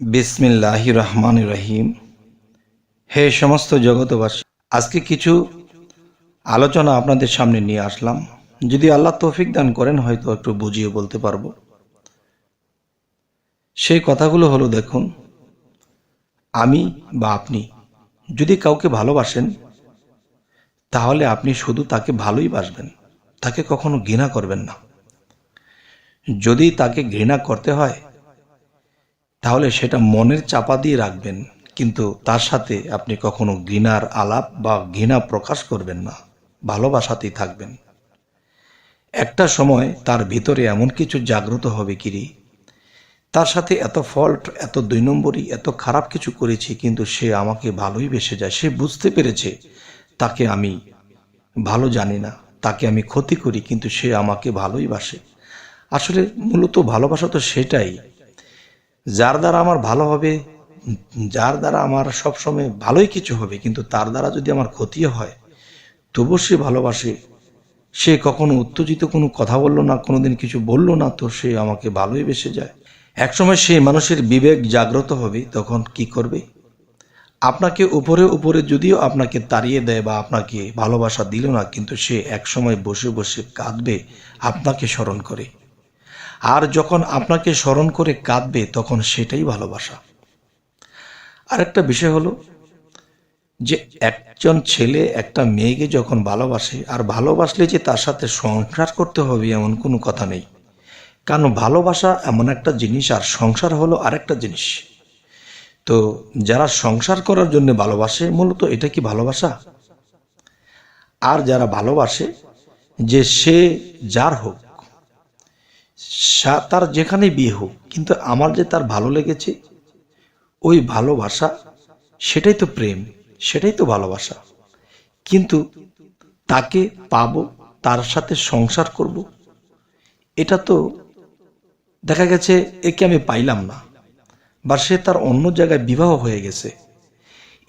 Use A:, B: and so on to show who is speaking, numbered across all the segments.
A: বিসমিল্লাহির রহমানির রহিম। হে সমস্ত জগতবাসী, আজকে কিছু আলোচনা আপনাদের সামনে নিয়ে আসলাম। যদি আল্লাহ তৌফিক দান করেন হয়তো একটু বুঝিয়ে বলতে পারবো। সেই কথাগুলো হলো, দেখুন, আমি বা আপনি যদি কাউকে ভালোবাসেন তাহলে আপনি শুধু তাকে ভালোই বাসবেন, তাকে কখনো ঘৃণা করবেন না। যদি তাকে ঘৃণা করতে হয় তাহলে সেটা মনের চাপা দিয়ে রাখবেন, কিন্তু তার সাথে আপনি কখনো ঘৃণার আলাপ বা ঘৃণা প্রকাশ করবেন না, ভালোবাসাতেই থাকবেন। একটা সময় তার ভিতরে এমন কিছু জাগ্রত হবে, কিরে, তার সাথে এত ফল্ট, এত 2 নম্বরই, এত খারাপ কিছু করেছি, কিন্তু সে আমাকে ভালোই বেসে যায়। সে বুঝতে পেরেছে তাকে আমি ভালো জানি না, তাকে আমি ক্ষতি করি, কিন্তু সে আমাকে ভালোই বাসে। আসলে মূলত ভালোবাসা তো সেটাই, যার দ্বারা আমার ভালো হবে, যার দ্বারা আমার সবসময় ভালোই কিছু হবে, কিন্তু তার দ্বারা যদি আমার ক্ষতিও হয় তবু সে ভালোবাসে। সে কখনো উত্তেজিত কোনো কথা বলল না, কোনোদিন কিছু বলল না, তো সে আমাকে ভালোই বেসে যায়। একসময় সেই মানুষের বিবেক জাগ্রত হবে, তখন কি করবে? আপনাকে উপরে উপরে যদিও আপনাকে তাড়িয়ে দেয় বা আপনাকে ভালোবাসা দিল না, কিন্তু সে একসময় বসে বসে কাঁদবে আপনাকে স্মরণ করে। আর যখন আপনাকে স্মরণ করে কাঁদবে তখন সেটাই ভালোবাসা। আরেকটা বিষয় হলো যে একজন ছেলে একটা মেয়েকে যখন ভালোবাসে, আর ভালোবাসলে যে তার সাথে সংসার করতে হবে এমন কোনো কথা নেই। কারণ ভালোবাসা এমন একটা জিনিস আর সংসার হলো আরেকটা জিনিস। তো যারা সংসার করার জন্য ভালোবাসে, মূলত এটা কি ভালোবাসা? আর যারা ভালোবাসে যে সে যার হোক, তার যেখানে বিয়ে হোক, কিন্তু আমার যে তার ভালো লেগেছে, ওই ভালোবাসা, সেটাই তো প্রেম, সেটাই তো ভালোবাসা। কিন্তু তাকে পাবো, তার সাথে সংসার করব, এটা তো দেখা গেছে একে আমি পাইলাম না, বা সে তার অন্য জায়গায় বিবাহ হয়ে গেছে,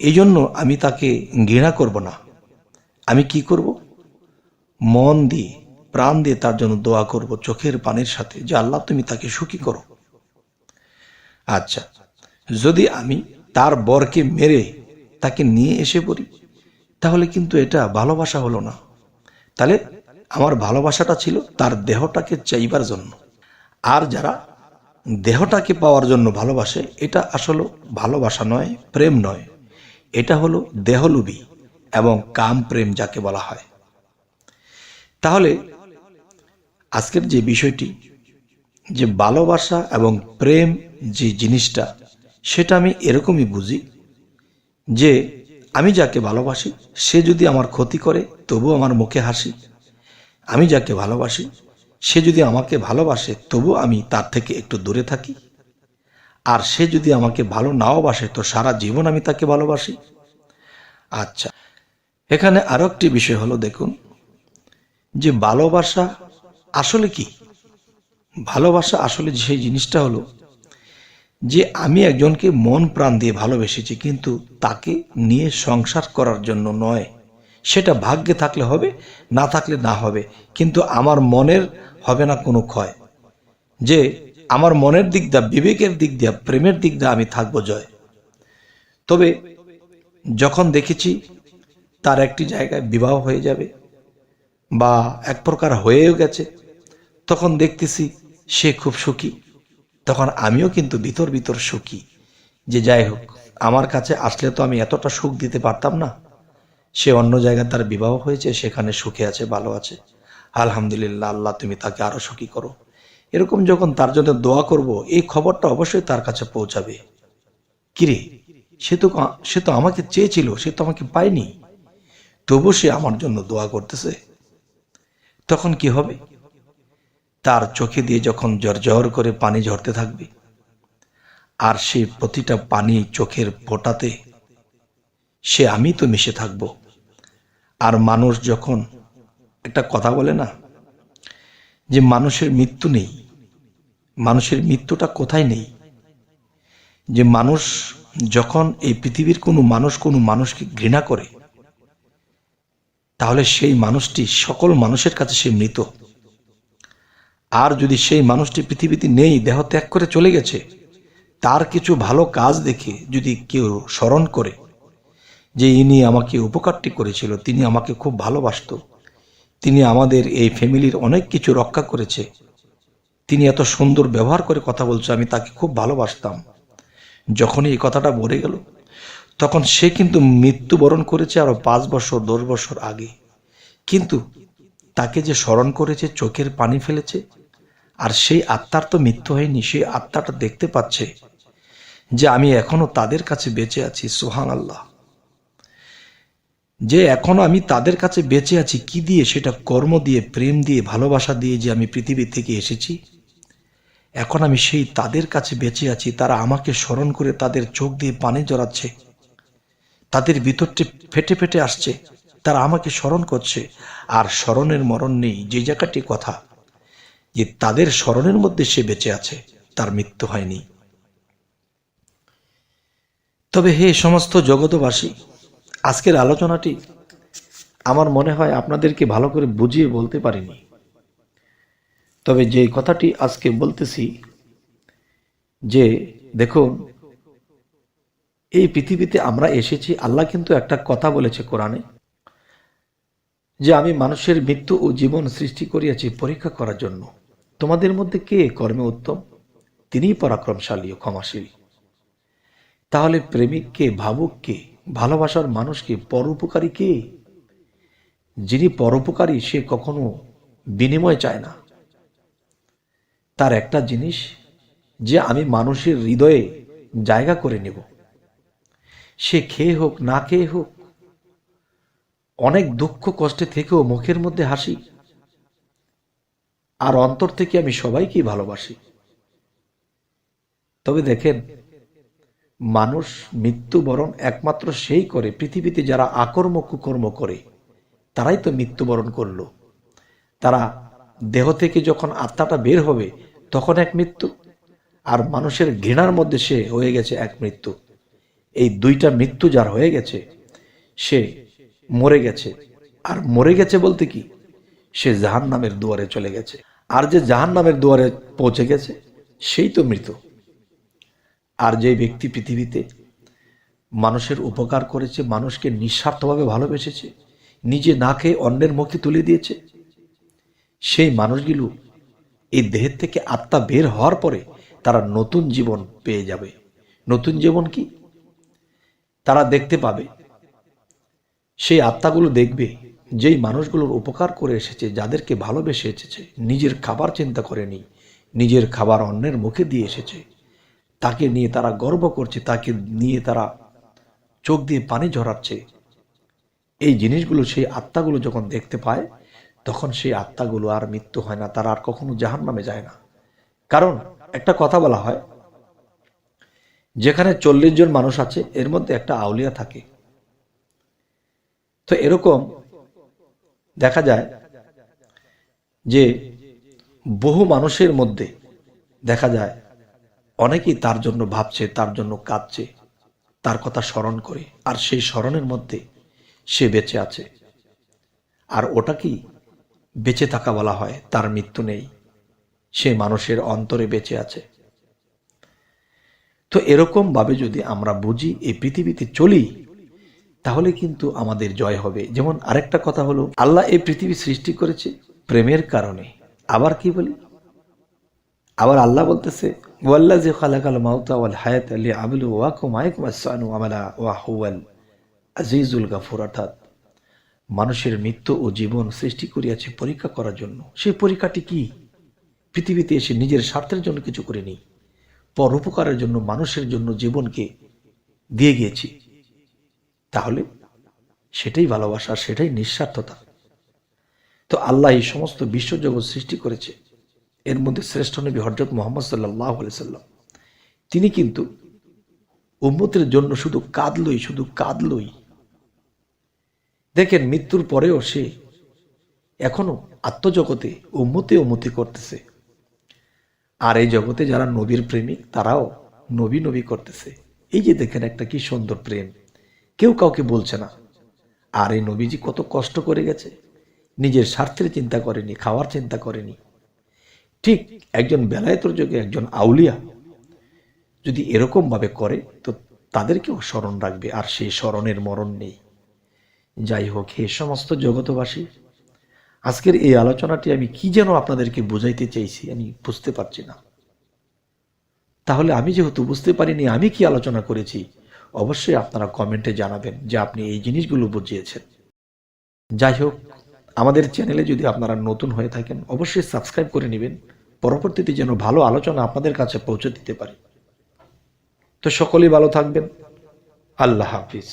A: এই জন্য আমি তাকে ঘৃণা করব না। আমি কি করব? মন দিয়ে, প্রাণ দিয়ে তার জন্য দোয়া করব, চোখের পানির সাথে, যে আল্লাহ তুমি তাকে সুখী করো। আচ্ছা, যদি আমি তার বরকে মেরে তাকে নিয়ে এসে পড়ি, তাহলে কিন্তু এটা ভালোবাসা হলো না। তাহলে আমার ভালোবাসাটা ছিল তার দেহটাকে চাইবার জন্য। আর যারা দেহটাকে পাওয়ার জন্য ভালোবাসে, এটা আসলে ভালোবাসা নয়, প্রেম নয়, এটা হলো দেহলোভী এবং কাম প্রেম যাকে বলা হয়। তাহলে আজকের যে বিষয়টি, যে ভালোবাসা এবং প্রেম যে জিনিসটা, সেটা আমি এরকমই বুঝি যে আমি যাকে ভালোবাসি সে যদি আমার ক্ষতি করে তবু আমার মুখে হাসি। আমি যাকে ভালোবাসি সে যদি আমাকে ভালোবাসে তবু আমি তার থেকে একটু দূরে থাকি। আর সে যদি আমাকে ভালো নাও বাসে তো সারা জীবন আমি তাকে ভালোবাসি। আচ্ছা, এখানে আরো একটি বিষয় হলো, দেখুন, যে ভালোবাসা আসলে কি? ভালোবাসা আসলে সেই জিনিসটা হলো যে আমি একজনকে মন প্রাণ দিয়ে ভালোবেসেছি, কিন্তু তাকে নিয়ে সংসার করার জন্য নয়। সেটা ভাগ্যে থাকলে হবে, না থাকলে না হবে, কিন্তু আমার মনের হবে না কোনো ক্ষয়। যে আমার মনের দিক দিয়া, বিবেকের দিক দিয়া, প্রেমের দিক দিয়া আমি থাকবো জয়। তবে যখন দেখেছি তার একটি জায়গায় বিবাহ হয়ে যাবে বা এক প্রকার হয়েও গেছে, তখন দেখতেছি সে খুব সুখী, তখন আমিও কিন্তু ভিতর ভিতর সুখী, যে যাই হোক, আমার কাছে আসলে তো আমি এতটা সুখ দিতে পারতাম না। সে অন্য জায়গায় তার বিবাহ হয়েছে, সেখানে সুখে আছে, ভালো আছে, আলহামদুলিল্লাহ, আল্লাহ তুমি তাকে আরো সুখী করো। এরকম যখন তার জন্য দোয়া করব, এই খবরটা অবশ্যই তার কাছে পৌঁছাবে। কিরে, সে তো আমাকে চেয়েছিল, সে তো আমাকে পায়নি, তবু সে আমার জন্য দোয়া করতেছে। তখন কি হবে? তার চোখে দিয়ে যখন ঝরঝর করে পানি ঝরতে থাকবে, আর সেই প্রতিটা পানি চোখের ফোঁটাতে সে আমি তো মিশে থাকব। আর মানুষ যখন একটা কথা বলে না, যে মানুষের মৃত্যু নেই, মানুষের মৃত্যুটা কোথায় নেই? যে মানুষ যখন এই পৃথিবীর কোনো মানুষ কোনো মানুষকে ঘৃণা করে, তাহলে সেই মানুষটি সকল মানুষের কাছে সে মৃত। আর যদি সেই মানুষটি পৃথিবীতে নেই, দেহ ত্যাগ করে চলে গেছে, তার কিছু ভালো কাজ দেখে যদি কেউ স্মরণ করে যে ইনি আমাকে উপকারটি করেছিল, তিনি আমাকে খুব ভালোবাসত, তিনি আমাদের এই ফ্যামিলির অনেক কিছু রক্ষা করেছে, তিনি এত সুন্দর ব্যবহার করে কথা বলছে, আমি তাকে খুব ভালোবাসতাম, যখনই এই কথাটা বলে গেল তখন সে কিন্তু মৃত্যুবরণ করেছে আরো 5 বছর 10 বছর আগে, কিন্তু তাকে যে স্মরণ করেছে, চোখের পানি ফেলেছে, আর সেই আত্মার তো মৃত্যু হয়নি, সেই আত্মাটা দেখতে পাচ্ছে যে আমি এখনো তাদের কাছে বেঁচে আছি। সুবহানাল্লাহ। যে এখনো আমি তাদের কাছে বেঁচে আছি কি দিয়ে? সেটা কর্ম দিয়ে, প্রেম দিয়ে, ভালোবাসা দিয়ে যে আমি পৃথিবী থেকে এসেছি। এখন আমি সেই তাদের কাছে বেঁচে আছি, তারা আমাকে স্মরণ করে তাদের চোখ দিয়ে পানি জড়াচ্ছে, তাদের ভিতরটি ফেটে ফেটে আসছে, তারা আমাকে স্মরণ করছে। আর স্মরণের মরণ নেই, যে জায়গাটি কথা যে তাদের স্মরণের মধ্যে সে বেঁচে আছে, তার মৃত্যু হয়নি। তবে হে সমস্ত জগতবাসী, আজকের আলোচনাটি আমার মনে হয় আপনাদেরকে ভালো করে বুঝিয়ে বলতে পারিনি। তবে যে কথাটি আজকে বলতেছি যে দেখুন, এই পৃথিবীতে আমরা এসেছি, আল্লাহ কিন্তু একটা কথা বলেছে কোরআনে যে আমি মানুষের মৃত্যু ও জীবন সৃষ্টি করিয়াছি পরীক্ষা করার জন্য। তোমাদের মধ্যে কে কর্মে উত্তম, তিনিই পরাক্রমশালী ও ক্ষমাশীল। তাহলে প্রেমিক কে, ভাবুক কে, ভালোবাসার মানুষ কে, পরোপকারী কে? যিনি পরোপকারী সে কখনো বিনিময় চায় না। তার একটা জিনিস যে আমি মানুষের হৃদয়ে জায়গা করে নেব, সে খেয়ে হোক না খেয়ে হোক, অনেক দুঃখ কষ্টে থেকেও মুখের মধ্যে হাসি, আর অন্তর থেকে আমি সবাইকেই ভালোবাসি। তবে দেখেন, মানুষ মৃত্যুবরণ একমাত্র সেই করে, পৃথিবীতে যারা আকর্ম কুকর্ম করে তারাই তো মৃত্যুবরণ করলো। তারা দেহ থেকে যখন আত্মাটা বের হবে তখন এক মৃত্যু, আর মানুষের ঘৃণার মধ্যে সে হয়ে গেছে এক মৃত্যু। এই দুইটা মৃত্যু যার হয়ে গেছে সে মরে গেছে। আর মরে গেছে বলতে কি, সে জাহান্নামের দুয়ারে চলে গেছে। আর যে জাহান্নামের দুয়ারে পৌঁছে গেছে সেই তো মৃত। আর যে ব্যক্তি পৃথিবীতে মানুষের উপকার করেছে, মানুষকে নিঃস্বার্থভাবে ভালোবেসেছে, নিজে না খেয়ে অন্যের মুখে তুলে দিয়েছে, সেই মানুষগুলো এই দেহের থেকে আত্মা বের হওয়ার পরে তারা নতুন জীবন পেয়ে যাবে। নতুন জীবন কি? তারা দেখতে পাবে, সেই আত্মাগুলো দেখবে যেই মানুষগুলোর উপকার করে এসেছে, যাদেরকে ভালোবেসে এসেছে, নিজের খাবার চিন্তা করেনি, নিজের খাবার অন্যের মুখে দিয়ে এসেছে, তাকে নিয়ে তারা গর্ব করছে, তাকে নিয়ে তারা চোখ দিয়ে পানি ঝরাচ্ছে। এই জিনিসগুলো সেই আত্মাগুলো যখন দেখতে পায় তখন সেই আত্মাগুলো আর মৃত্যু হয় না, তারা আর কখনো জাহান্নামে যায় না। কারণ একটা কথা বলা হয়, যেখানে 40 জন মানুষ আছে এর মধ্যে একটা আউলিয়া থাকে। তো এরকম দেখা যায় যে বহু মানুষের মধ্যে দেখা যায় অনেকেই তার জন্য ভাবছে, তার জন্য কাঁদছে, তার কথা স্মরণ করে, আর সেই স্মরণের মধ্যে সে বেঁচে আছে। আর ওটা কি বেঁচে থাকা বলা হয়, তার মৃত্যু নেই, সে মানুষের অন্তরে বেঁচে আছে। তো এরকম ভাবে যদি আমরা বুঝি, এই পৃথিবীতে চলি, তাহলে কিন্তু আমাদের জয় হবে। যেমন আরেকটা কথা হলো, আল্লাহ এই পৃথিবী সৃষ্টি করেছে প্রেমের কারণে। আবার কি বলি, আবার আল্লাহ বলতেছে ওয়াল্লাযী খালাকাল মাউতা ওয়াল হায়াতা লিয়াবলুয়াকুম আইয়াকুম আহসানু আমালা ওয়া হুয়াল আজিজুল গাফুর। অর্থাৎ মানুষের মৃত্যু ও জীবন সৃষ্টি করিয়াছে পরীক্ষা করার জন্য। সেই পরীক্ষাটি কি? পৃথিবীতে এসে নিজের স্বার্থের জন্য কিছু করিনি, পরোপকারের জন্য মানুষের জন্য জীবনকে দিয়ে গিয়েছি। তাহলে সেটাই ভালোবাসা, সেটাই নিঃস্বার্থতা। তো আল্লাহ এই সমস্ত বিশ্বজগৎ সৃষ্টি করেছে, এর মধ্যে শ্রেষ্ঠ নবী হযরত মুহাম্মদ সাল্লাল্লাহু আলাইহি সাল্লাম, তিনি কিন্তু উম্মতের জন্য শুধু কাঁদলই। দেখেন, মৃত্যুর পরেও সে এখনো আত্মজগতে উম্মতি করতেছে। আর এই জগতে যারা নবীর প্রেমিক তারাও নবী করতেছে। এই যে দেখেন একটা কি সুন্দর প্রেম, কেউ কাউকে বলছে না। আর এই নবীজি কত কষ্ট করে গেছে, নিজের স্বার্থের চিন্তা করেনি, খাওয়ার চিন্তা করেনি। ঠিক একজন বেলায়েতের যুগে একজন আউলিয়া যদি এরকমভাবে করে তো তাদেরকেও স্মরণ রাখবে, আর সেই স্মরণের মরণ নেই। যাই হোক, হে সমস্ত জগতবাসী, আজকের এই আলোচনাটি আমি কি যেন আপনাদেরকে বোঝাইতে চাইছি আমি বুঝতে পারছি না। তাহলে আমি যেহেতু বুঝতে পারিনি আমি কি আলোচনা করেছি, অবশ্যই আপনারা কমেন্টে জানাবেন যে আপনি এই জিনিসগুলো বুঝিয়েছেন। যাই হোক, আমাদের চ্যানেলে যদি আপনারা নতুন হয়ে থাকেন অবশ্যই সাবস্ক্রাইব করে নেবেন, পরবর্তীতে যেন ভালো আলোচনা আপনাদের কাছে পৌঁছে দিতে পারি। তো সকলেই ভালো থাকবেন। আল্লাহ হাফিজ।